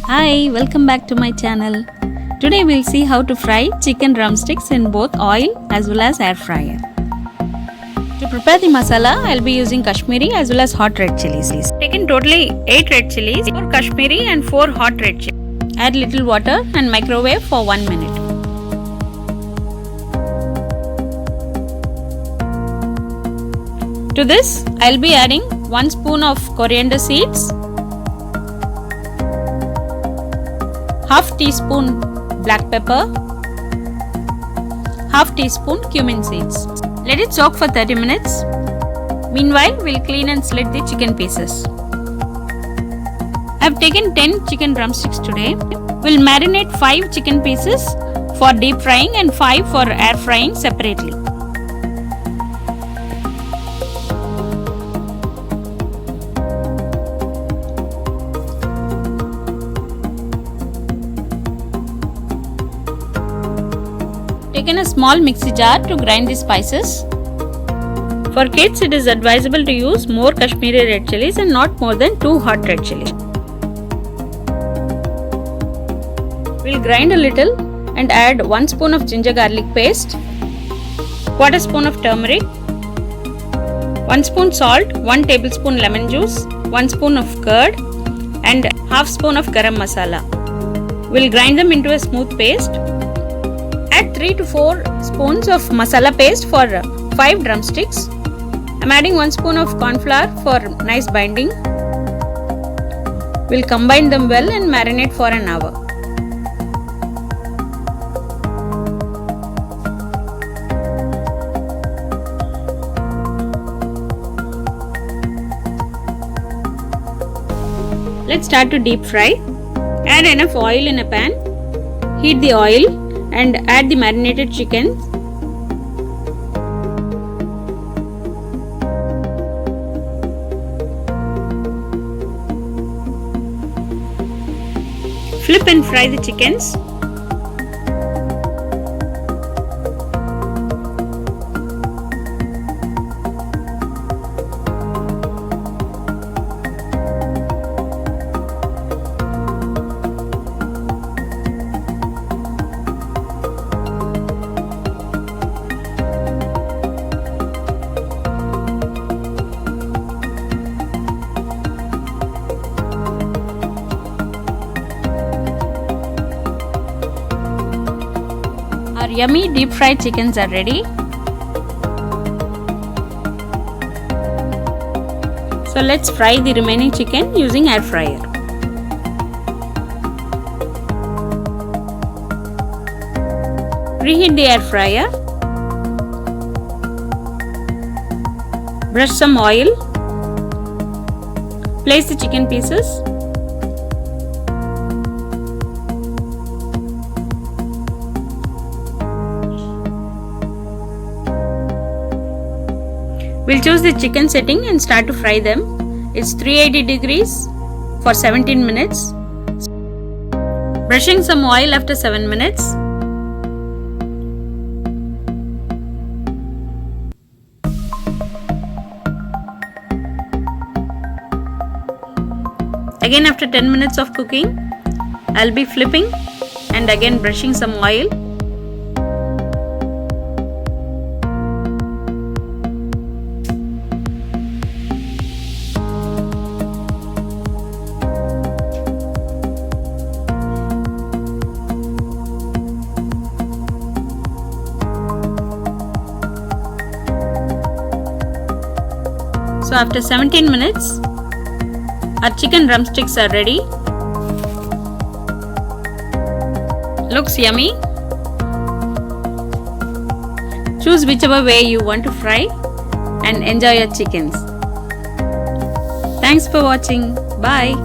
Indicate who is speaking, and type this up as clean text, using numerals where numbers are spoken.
Speaker 1: Hi, welcome back to my channel. Today we'll see how to fry chicken drumsticks in both oil as well as air fryer. To prepare the masala, I'll be using Kashmiri as well as hot red chillies. Taken totally 8 red chillies, 4 Kashmiri and 4 hot red chillies. Add little water and microwave for 1 minute. To this, I'll be adding 1 spoon of coriander seeds, half teaspoon black pepper, half teaspoon cumin seeds. Let it soak for 30 minutes. Meanwhile, we'll clean and slit the chicken pieces. I've taken 10 chicken drumsticks today. We'll marinate 5 chicken pieces for deep frying and 5 for air frying separately. Taken a small mixie jar to grind the spices. For kids, it is advisable to use more Kashmiri red chillies and not more than 2 hot red chillies. We'll grind a little and add 1 spoon of ginger garlic paste, quarter spoon of turmeric, 1 spoon salt, 1 tablespoon lemon juice, 1 spoon of curd and half spoon of Garam Masala. We'll grind them into a smooth paste. Add 3 to 4 spoons of masala paste for 5 drumsticks. I'm adding 1 spoon of corn flour for nice binding. We'll combine them well and marinate for an hour. Let's start to deep fry. Add enough oil in a pan. Heat the oil and add the marinated chicken. Flip and fry the chickens. Our yummy deep fried chickens are ready. So let's fry the remaining chicken using air fryer. Preheat the air fryer. Brush some oil. Place the chicken pieces. We'll choose the chicken setting and start to fry them. It's 380 degrees for 17 minutes. Brushing some oil after 7 minutes. Again after 10 minutes of cooking, I'll be flipping and again brushing some oil. So after 17 minutes, our chicken drumsticks are ready. Looks yummy. Choose whichever way you want to fry and enjoy your chickens. Thanks for watching. Bye.